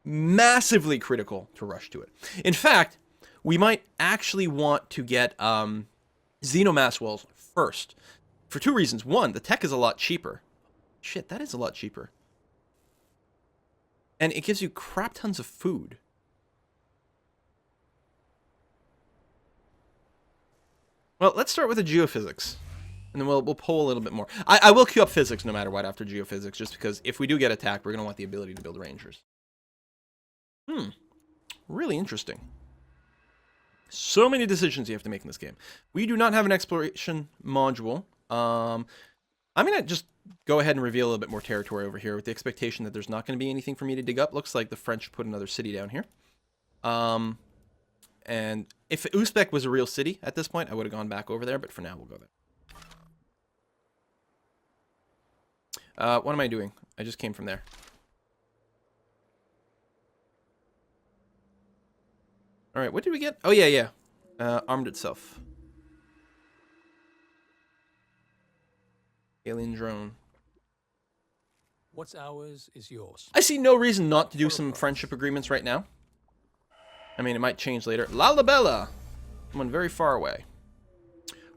massively critical to rush to it. In fact, we might actually want to get Xenomass Walls first. For two reasons. One, the tech is a lot cheaper. Shit, that is a lot cheaper. And it gives you crap tons of food. Well, let's start with the geophysics. And then we'll pull a little bit more. I will queue up physics no matter what after geophysics, just because if we do get attacked, we're going to want the ability to build rangers. Really interesting. So many decisions you have to make in this game. We do not have an exploration module. I'm going to just go ahead and reveal a little bit more territory over here with the expectation that there's not going to be anything for me to dig up. Looks like the French put another city down here. And if Uzbek was a real city at this point, I would have gone back over there, but for now, we'll go there. What am I doing? I just came from there. All right, what did we get? Oh, yeah. Armed itself. Alien drone. What's ours is yours. I see no reason not to do some friendship agreements right now. I mean, it might change later. Lalabella! Someone very far away.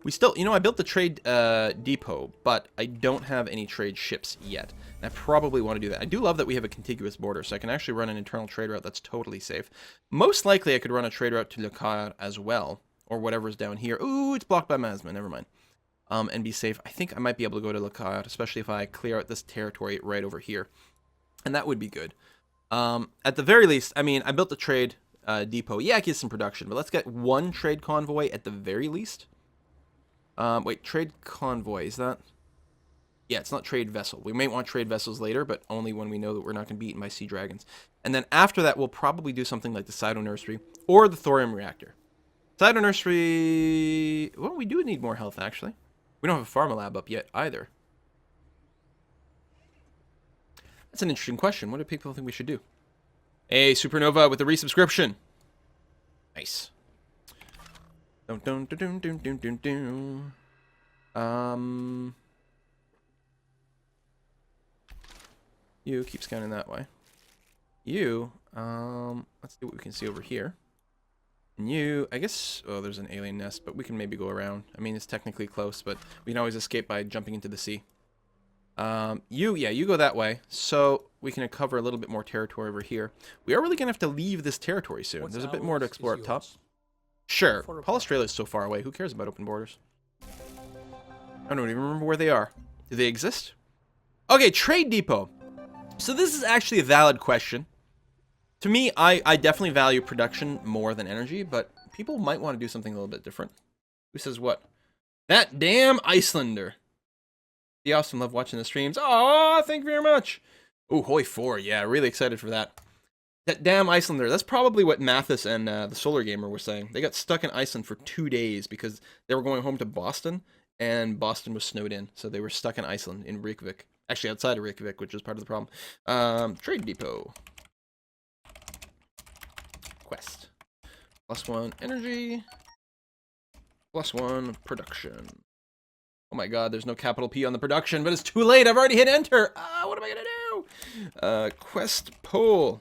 We still, I built the trade depot, but I don't have any trade ships yet. And I probably want to do that. I do love that we have a contiguous border, so I can actually run an internal trade route that's totally safe. Most likely, I could run a trade route to Le Caire as well, or whatever's down here. Ooh, it's blocked by Masma, never mind. And be safe. I think I might be able to go to Le Caire, especially if I clear out this territory right over here. And that would be good. At the very least, I mean, I built the trade depot. Yeah, I get some production, but let's get one trade convoy at the very least. Wait, trade convoy, is that? Yeah, it's not trade vessel. We may want trade vessels later, but only when we know that we're not going to be eaten by sea dragons. And then after that, we'll probably do something like the Cyto Nursery or the thorium reactor. Cyto Nursery... Well, we do need more health, actually. We don't have a pharma lab up yet, either. That's an interesting question. What do people think we should do? Hey, Supernova with a resubscription. Nice. Dun, dun, dun, dun, dun, dun, dun. You keep scanning that way. You, let's see what we can see over here. And you, I guess, oh, there's an alien nest, but we can maybe go around. I mean, it's technically close, but we can always escape by jumping into the sea. You go that way, so we can cover a little bit more territory over here. We are really going to have to leave this territory soon. There's a bit more to explore up top. Sure, Paul Australia is so far away. Who cares about open borders? I don't even remember where they are. Do they exist? Okay, trade depot. So this is actually a valid question. To me, I definitely value production more than energy, but people might want to do something a little bit different. Who says what? That damn Icelander. The awesome, love watching the streams. Oh, thank you very much. Oh, Hoi 4. Yeah, really excited for that. That damn Icelander. That's probably what Mathis and the Solar Gamer were saying. They got stuck in Iceland for 2 days because they were going home to Boston, and Boston was snowed in. So they were stuck in Iceland, in Reykjavik. Actually, outside of Reykjavik, which is part of the problem. Trade depot. Quest. +1 energy. +1 production. Oh my god, there's no capital P on the production, but it's too late. I've already hit enter. What am I gonna do? Quest poll.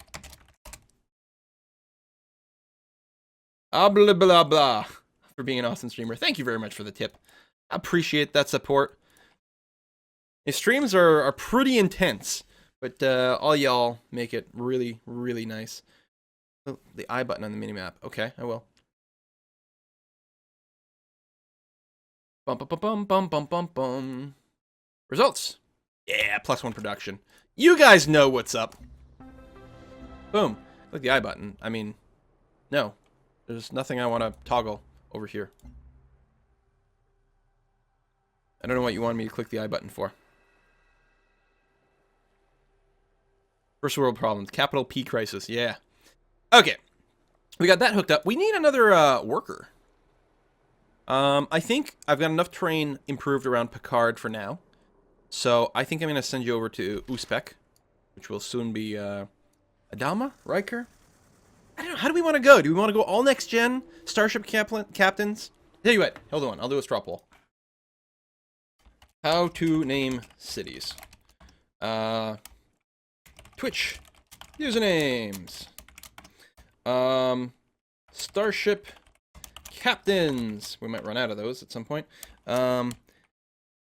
Blah, blah, blah. For being an awesome streamer. Thank you very much for the tip. I appreciate that support. His streams are pretty intense, but all y'all make it really, really nice. Oh, the I button on the minimap. Okay, I will. Bum, bum, bum, bum, bum, bum, bum. Results. Yeah, +1 production. You guys know what's up. Boom. Click the I button. I mean, no. There's nothing I want to toggle over here. I don't know what you want me to click the I button for. First world problems. Capital P crisis. Yeah. Okay. We got that hooked up. We need another worker. I think I've got enough terrain improved around Picard for now. So I think I'm going to send you over to Uzbek, which will soon be Adama? Riker? I don't know. How do we want to go? Do we want to go all next gen? Starship captains? Tell you what. Hold on. I'll do a straw poll. How to name cities. Twitch. Usernames. Starship captains. We might run out of those at some point.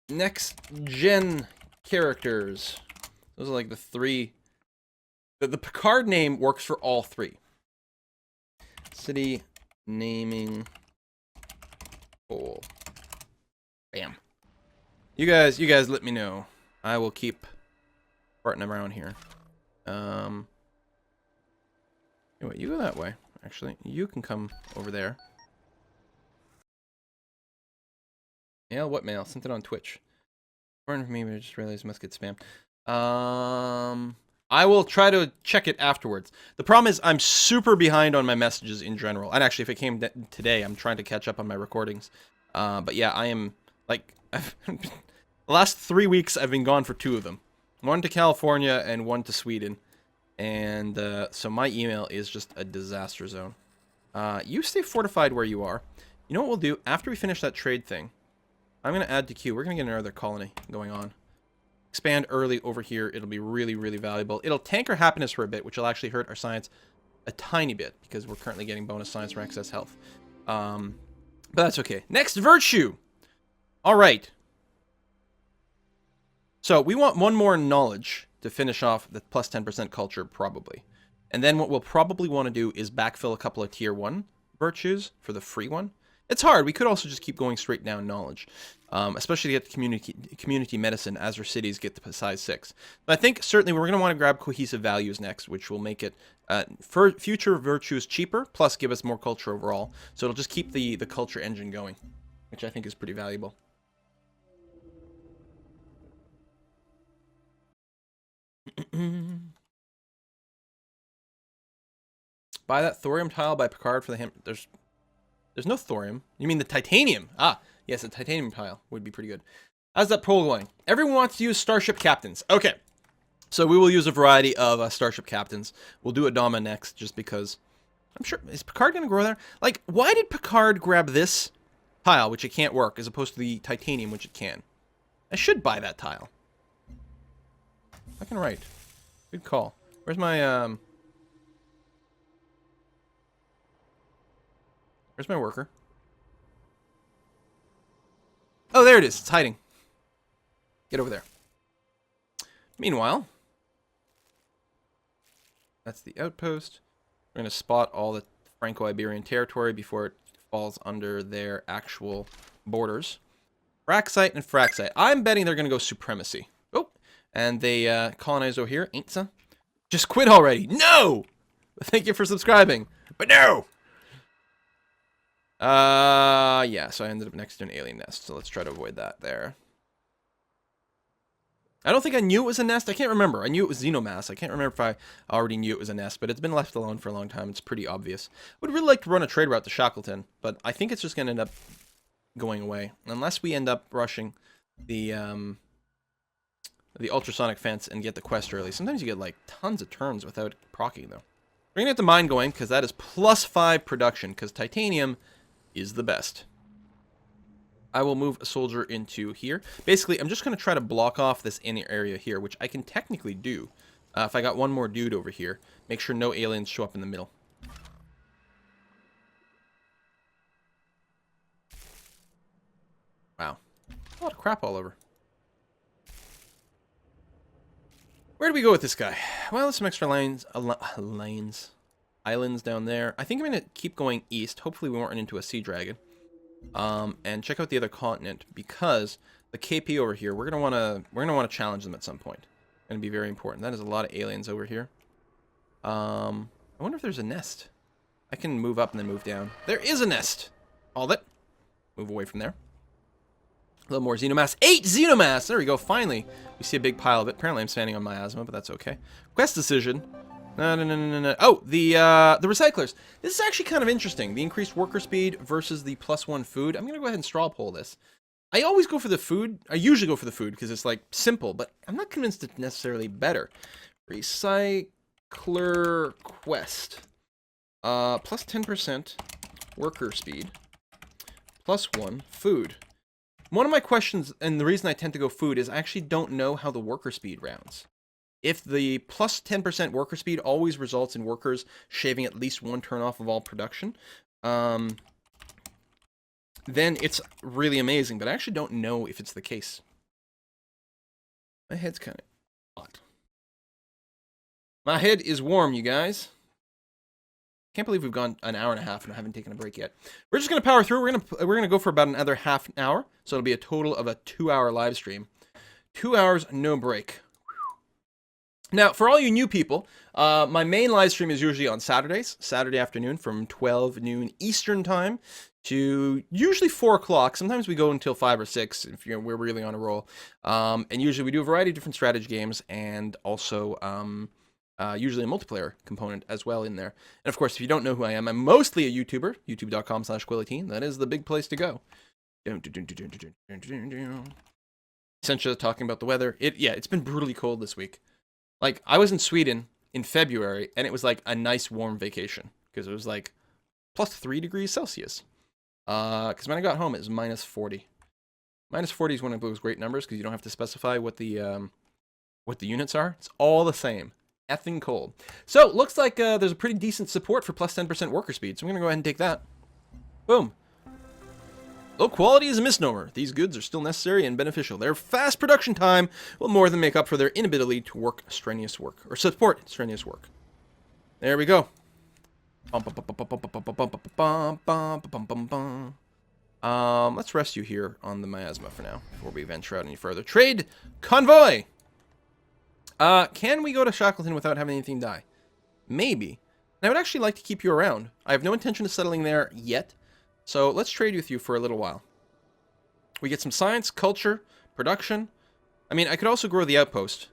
Next gen characters. Those are like the three. The Picard name works for all three. City naming poll. Bam. You guys let me know. I will keep farting around here. Anyway, you go that way. Actually, you can come over there. Mail? What mail? Sent it on Twitch. Important for me, but I just realized I must get spammed. I will try to check it afterwards. The problem is I'm super behind on my messages in general. And actually, if it came today, I'm trying to catch up on my recordings. But yeah, I am, like, the last 3 weeks I've been gone for 2 of them. 1 to California and 1 to Sweden. And so my email is just a disaster zone. You stay fortified where you are. You know what we'll do? After we finish that trade thing, I'm going to add to queue. We're going to get another colony going on. Expand early over here. It'll be really, really valuable. It'll tank our happiness for a bit, which will actually hurt our science a tiny bit, because we're currently getting bonus science from excess health. But that's okay. Next, virtue. All right. So we want 1 more knowledge to finish off the plus 10% culture, probably. And then what we'll probably want to do is backfill a couple of tier 1 virtues for the free one. It's hard. We could also just keep going straight down knowledge, especially to get community medicine as our cities get to size 6. But I think certainly we're going to want to grab cohesive values next, which will make it for future virtues cheaper, plus give us more culture overall. So it'll just keep the culture engine going, which I think is pretty valuable. Buy that thorium tile by Picard for the There's no thorium. You mean the titanium? Ah, yes, the titanium tile would be pretty good. How's that poll going? Everyone wants to use starship captains. Okay, so we will use a variety of starship captains. We'll do Adama next, just because I'm sure. Is Picard going to grow there? Like, why did Picard grab this tile, which it can't work, as opposed to the titanium, which it can? I should buy that tile. I can write. Good call. Where's my Where's my worker? Oh, there it is. It's hiding. Get over there. Meanwhile, that's the outpost. We're going to spot all the Franco-Iberian territory before it falls under their actual borders. Fraxite and Fraxite. I'm betting they're going to go supremacy. Oh, and they colonize over here. Ain't so? Just quit already. No! Thank you for subscribing. But no! Yeah, so I ended up next to an alien nest, so let's try to avoid that there. I don't think I knew it was a nest. I can't remember. I knew it was xenomass. I can't remember if I already knew it was a nest, but it's been left alone for a long time. It's pretty obvious. I would really like to run a trade route to Shackleton, but I think it's just going to end up going away. Unless we end up rushing the ultrasonic fence and get the quest early. Sometimes you get, like, tons of turns without proccing, though. We're going to get the mine going, because that is +5 production, because titanium is the best. I will move a soldier into here. Basically, I'm just going to try to block off this inner area here, which I can technically do. If I got 1 more dude over here, make sure no aliens show up in the middle. Wow. A lot of crap all over. Where do we go with this guy? Well, there's some extra islands down there. I think I'm going to keep going east. Hopefully we won't run into a sea dragon. And check out the other continent, because the KP over here, we're gonna want to challenge them at some point. Gonna be very important. That is a lot of aliens over here. I wonder if there's a nest. I can move up and then move down. There is a nest. Hold it. Move away from there. A little more xenomass. 8 xenomass! There we go. Finally, we see a big pile of it. Apparently I'm standing on miasma, but that's okay. Quest decision. No. Oh, the recyclers. This is actually kind of interesting. The increased worker speed versus the +1 food. I'm going to go ahead and straw poll this. I always go for the food. I usually go for the food because it's, like, simple, but I'm not convinced it's necessarily better. Recycler quest. Plus 10% worker speed. +1 food. One of my questions, and the reason I tend to go food, is I actually don't know how the worker speed rounds. If the plus 10% worker speed always results in workers shaving at least one turn off of all production, then it's really amazing. But I actually don't know if it's the case. My head's kind of hot. My head is warm, you guys. Can't believe we've gone an hour and a half and I haven't taken a break yet. We're just gonna power through. We're gonna go for about another half an hour, so it'll be a total of a 2-hour live stream. 2 hours, no break. Now, for all you new people, my main live stream is usually on Saturdays, Saturday afternoon from 12 noon Eastern time to usually 4 o'clock. Sometimes we go until 5 or 6 if we're really on a roll. And usually we do a variety of different strategy games and also usually a multiplayer component as well in there. And of course, if you don't know who I am, I'm mostly a YouTuber, youtube.com/Quillyteen. That is the big place to go. Essentially talking about the weather. It's been brutally cold this week. Like, I was in Sweden in February, and it was like a nice warm vacation because it was like plus 3 degrees Celsius. Because when I got home, it was minus 40. Minus 40 is one of those great numbers because you don't have to specify what the units are. It's all the same. Effing cold. So, looks like there's a pretty decent support for plus 10% worker speed, so I'm going to go ahead and take that. Boom. Low quality is a misnomer. These goods are still necessary and beneficial. Their fast production time will more than make up for their inability to work strenuous work, or support strenuous work. There we go. Let's rest you here on the miasma for now, before we venture out any further. Trade convoy! Can we go to Shackleton without having anything die? Maybe. And I would actually like to keep you around. I have no intention of settling there yet. So let's trade with you for a little while. We get some science, culture, production. I mean, I could also grow the outpost.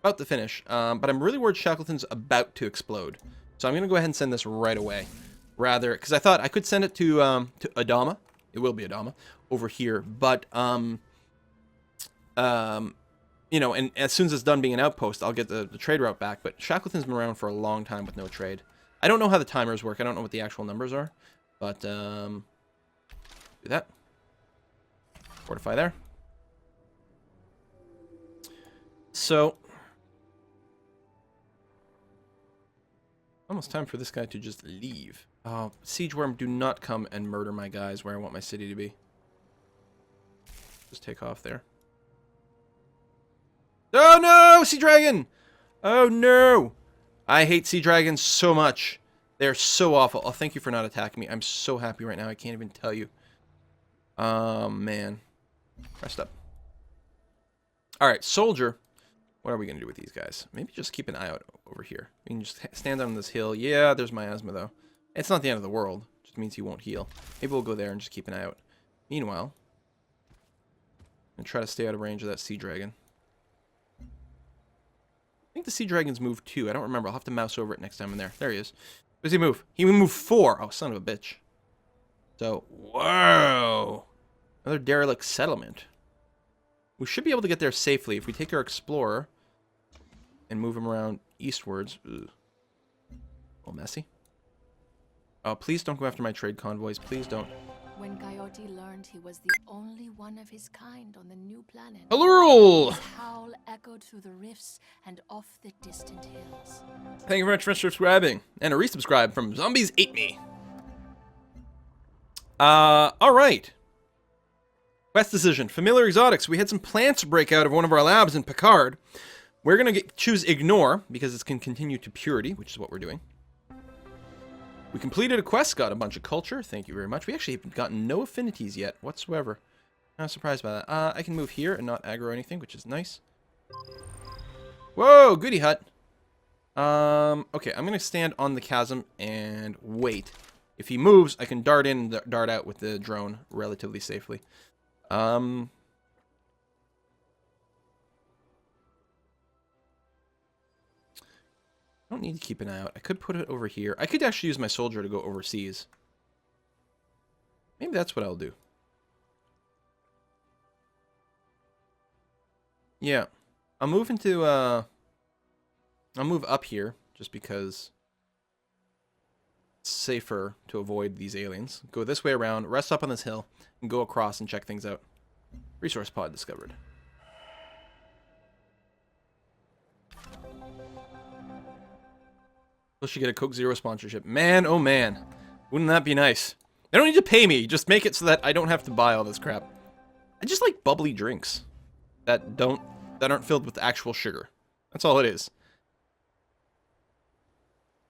About to finish. But I'm really worried Shackleton's about to explode. So I'm going to go ahead and send this right away. Rather, because I thought I could send it to Adama. It will be Adama. Over here. But, you know, and as soon as it's done being an outpost, I'll get the trade route back. But Shackleton's been around for a long time with no trade. I don't know how the timers work. I don't know what the actual numbers are. But, do that. Fortify there. So, almost time for this guy to just leave. Oh, Siege Worm, do not come and murder my guys where I want my city to be. Just take off there. Oh no, Sea Dragon! Oh no! I hate Sea Dragons so much. They're so awful. Oh, thank you for not attacking me. I'm so happy right now. I can't even tell you. Man. Rest up. Alright, Soldier. What are we going to do with these guys? Maybe just keep an eye out over here. We can just stand on this hill. Yeah, there's miasma, though. It's not the end of the world. It just means he won't heal. Maybe we'll go there and just keep an eye out. Meanwhile, and try to stay out of range of that Sea Dragon. I think the Sea Dragon's moved too. I don't remember. I'll have to mouse over it next time in there. There he is. Does he move? He moved 4. Oh, son of a bitch. So, whoa. Another derelict settlement. We should be able to get there safely if we take our Explorer and move him around eastwards. Ugh. A little messy. Oh, please don't go after my trade convoys. Please don't. When Coyote learned he was the only one of his kind on the new planet, Hello! his howl echoed through the rifts and off the distant hills. Thank you very much for subscribing. And a resubscribe from Zombies Ate Me. Alright. Quest decision. Familiar exotics. We had some plants break out of one of our labs in Picard. We're going to choose Ignore, because it can continue to purity, which is what we're doing. We completed a quest, got a bunch of culture. Thank you very much. We actually have gotten no affinities yet whatsoever. Not surprised by that. I can move here and not aggro anything, which is nice. Whoa, goody hut. Okay, I'm going to stand on the chasm and wait. If he moves, I can dart in and dart out with the drone relatively safely. I don't need to keep an eye out. I could put it over here. I could actually use my soldier to go overseas. Maybe that's what I'll do. Yeah. I'll move into, I'll move up here, just because it's safer to avoid these aliens. Go this way around, rest up on this hill, and go across and check things out. Resource pod discovered. We should get a Coke Zero sponsorship. Man, oh man. Wouldn't that be nice? They don't need to pay me. Just make it so that I don't have to buy all this crap. I just like bubbly drinks that aren't filled with actual sugar. That's all it is.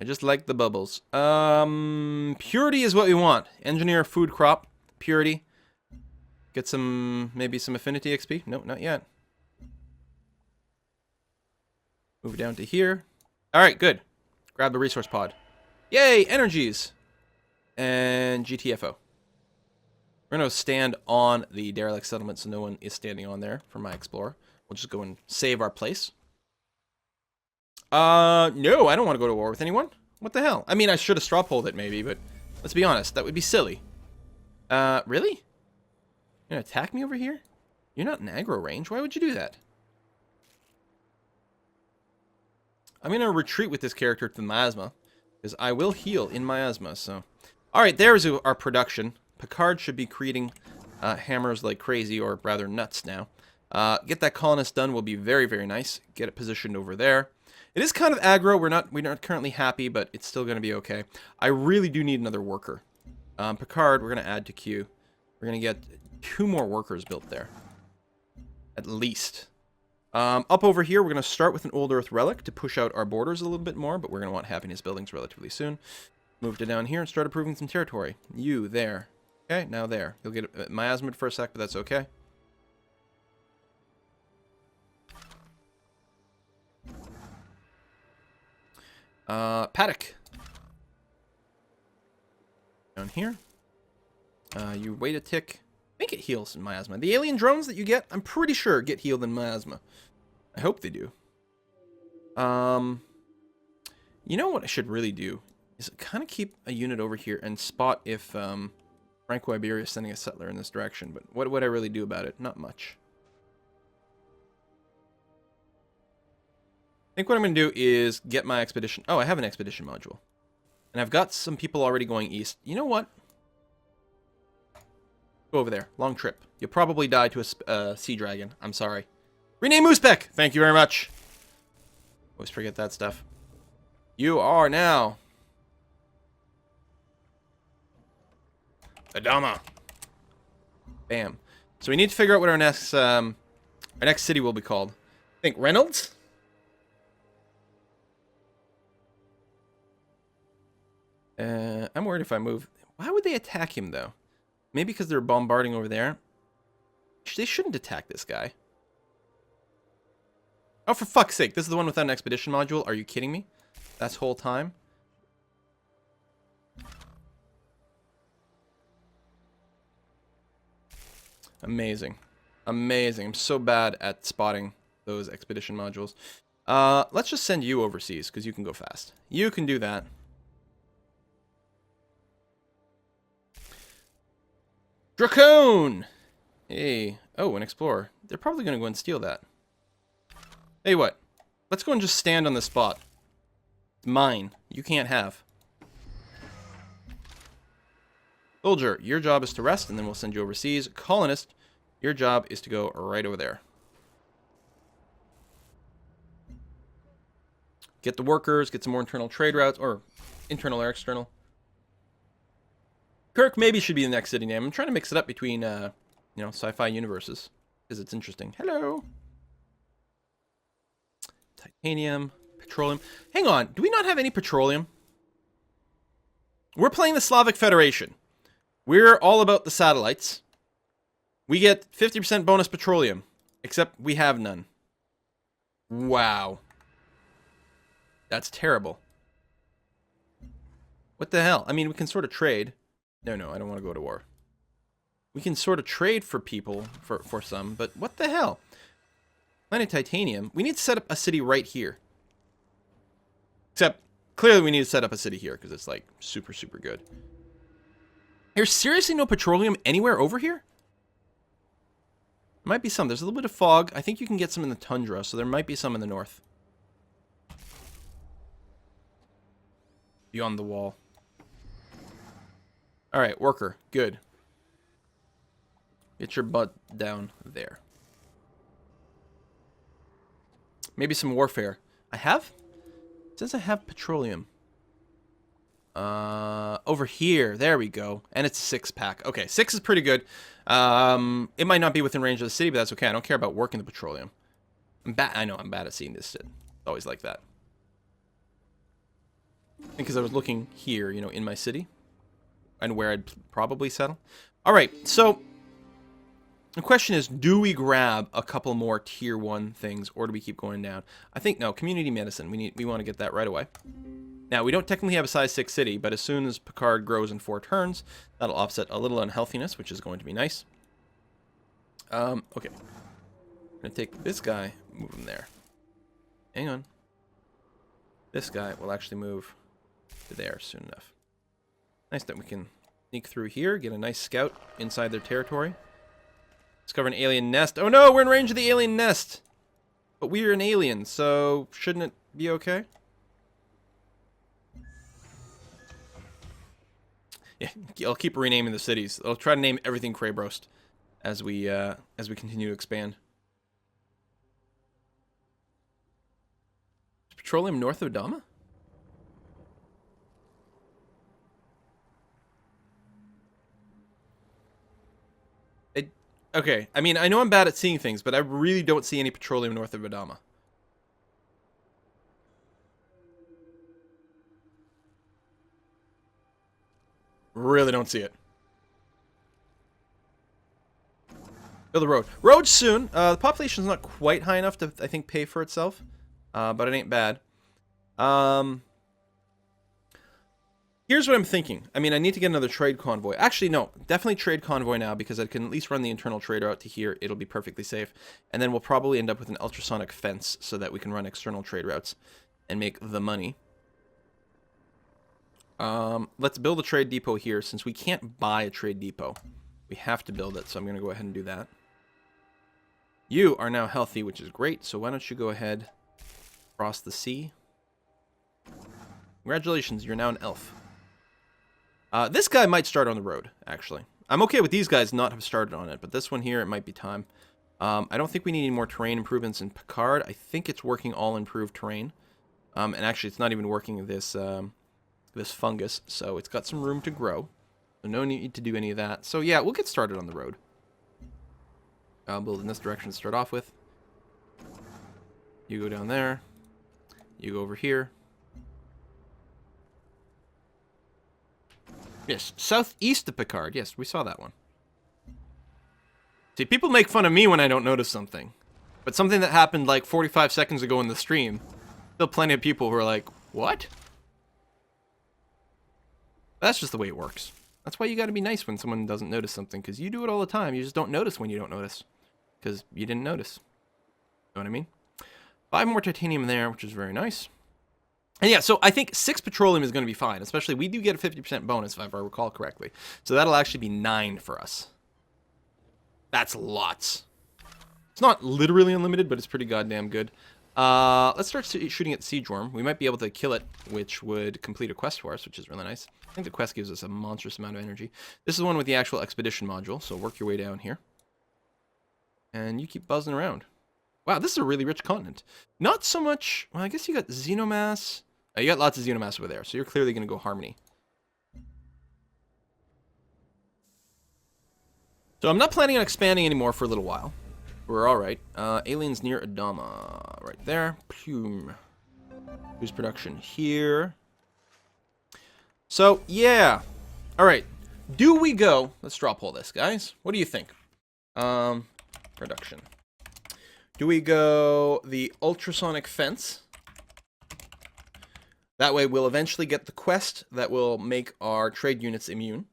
I just like the bubbles. Purity is what we want. Engineer food crop. Purity. Get some, maybe some affinity XP. No, not yet. Move down to here. Alright, good. Grab the resource pod. Yay, energies. And GTFO. We're going to stand on the derelict settlement so no one is standing on there for my explorer. We'll just go and save our place. No, I don't want to go to war with anyone. What the hell? I mean, I should have straw polled it maybe, but let's be honest, that would be silly. Really? You're going to attack me over here? You're not in aggro range. Why would you do that? I'm going to retreat with this character to the miasma, because I will heal in miasma, so... Alright, there's our production. Picard should be creating hammers like crazy, or rather nuts now. Get that colonist done will be very, very nice. Get it positioned over there. It is kind of aggro. We're not currently happy, but it's still going to be okay. I really do need another worker. Picard, we're going to add to queue. We're going to get 2 more workers built there. At least. Up over here, we're going to start with an Old Earth relic to push out our borders a little bit more, but we're going to want happiness buildings relatively soon. Move to down here and start approving some territory. You, there. Okay, now there. You'll get miasmid for a sec, but that's okay. Paddock. Down here. You wait a tick. I think it heals in miasma. The alien drones that you get, I'm pretty sure get healed in miasma. I hope they do. You know what I should really do? Is kind of keep a unit over here and spot if Franco Iberia is sending a settler in this direction. But what would I really do about it? Not much. I think what I'm going to do is get my expedition. Oh, I have an expedition module. And I've got some people already going east. You know what? Go over there. Long trip. You'll probably die to a sea dragon. I'm sorry. Rename Moosepeck! Thank you very much. Always forget that stuff. You are now Adama. Bam. So we need to figure out what our next city will be called. I think Reynolds? I'm worried if I move. Why would they attack him, though? Maybe because they're bombarding over there? They shouldn't attack this guy. Oh, for fuck's sake. This is the one without an expedition module? Are you kidding me? That's whole time? Amazing. Amazing. I'm so bad at spotting those expedition modules. Let's just send you overseas, because you can go fast. You can do that. Dracone! Hey. Oh, an explorer. They're probably going to go and steal that. Hey, what? Let's go and just stand on this spot. It's mine. You can't have. Soldier, your job is to rest, and then we'll send you overseas. Colonist, your job is to go right over there. Get the workers, get some more internal trade routes, or internal or external. Kirk maybe should be the next city name. I'm trying to mix it up between, you know, sci-fi universes, because it's interesting. Hello! Titanium, petroleum. Hang on, do we not have any petroleum? We're playing the Slavic Federation. We're all about the satellites. We get 50% bonus petroleum, except we have none. Wow. That's terrible. What the hell? I mean, we can sort of trade. No, I don't want to go to war. We can sort of trade for people, for some, but what the hell? Planet Titanium. We need to set up a city right here. Except, clearly we need to set up a city here, because it's, like, super, super good. There's seriously no petroleum anywhere over here? There might be some. There's a little bit of fog. I think you can get some in the tundra, so there might be some in the north. Beyond the wall. Alright, worker. Good. Get your butt down there. Maybe some warfare. I have? It says I have petroleum. Over here. There we go. And it's a 6-pack. Okay, 6 is pretty good. It might not be within range of the city, but that's okay. I don't care about working the petroleum. I know I'm bad at seeing this shit. It's always like that. Because I was looking here, you know, in my city. And where I'd probably settle. Alright, so the question is, do we grab a couple more tier 1 things, or do we keep going down? I think, no, community medicine. We want to get that right away. Now, we don't technically have a size 6 city, but as soon as Picard grows in 4 turns, that'll offset a little unhealthiness, which is going to be nice. Okay. I'm going to take this guy, move him there. Hang on. This guy will actually move to there soon enough. Nice that we can sneak through here, get a nice scout inside their territory. Discover an alien nest. Oh no, we're in range of the alien nest! But we're an alien, so shouldn't it be okay? Yeah, I'll keep renaming the cities. I'll try to name everything Kraybrost as we continue to expand. Is petroleum north of Adama? Okay, I mean, I know I'm bad at seeing things, but I really don't see any petroleum north of Adama. Really don't see it. Build a road. Road soon. The population's not quite high enough to, I think, pay for itself. But it ain't bad. Here's what I'm thinking. I mean, I need to get another trade convoy. Actually, no. Definitely trade convoy now, because I can at least run the internal trader out to here. It'll be perfectly safe. And then we'll probably end up with an ultrasonic fence so that we can run external trade routes and make the money. Let's build a trade depot here, since we can't buy a trade depot. We have to build it, so I'm going to go ahead and do that. You are now healthy, which is great, so why don't you go ahead, cross the sea. Congratulations, you're now an elf. This guy might start on the road, actually. I'm okay with these guys not have started on it, but this one here, it might be time. I don't think we need any more terrain improvements in Picard. I think it's working all improved terrain. And actually, it's not even working this fungus, so it's got some room to grow. So no need to do any of that. So yeah, we'll get started on the road. I'll build in this direction to start off with. You go down there. You go over here. Yes, southeast of Picard. Yes, we saw that one. See, people make fun of me when I don't notice something. But something that happened like 45 seconds ago in the stream, still plenty of people who are like, what? That's just the way it works. That's why you gotta be nice when someone doesn't notice something, because you do it all the time. You just don't notice when you don't notice. Because you didn't notice. You know what I mean? 5 more titanium there, which is very nice. And yeah, so I think 6 petroleum is going to be fine. Especially, we do get a 50% bonus, if I recall correctly. So that'll actually be 9 for us. That's lots. It's not literally unlimited, but it's pretty goddamn good. Let's start shooting at the siege worm. We might be able to kill it, which would complete a quest for us, which is really nice. I think the quest gives us a monstrous amount of energy. This is the one with the actual expedition module, so work your way down here. And you keep buzzing around. Wow, this is a really rich continent. Not so much... Well, I guess you got xenomass. You got lots of xenomass over there, so you're clearly going to go Harmony. So I'm not planning on expanding anymore for a little while. We're alright. Aliens near Adama. Right there. Plume. Who's production here? So, yeah. Alright. Do we go... Let's draw poll this, guys. What do you think? Production. Do we go the ultrasonic fence? That way we'll eventually get the quest that will make our trade units immune.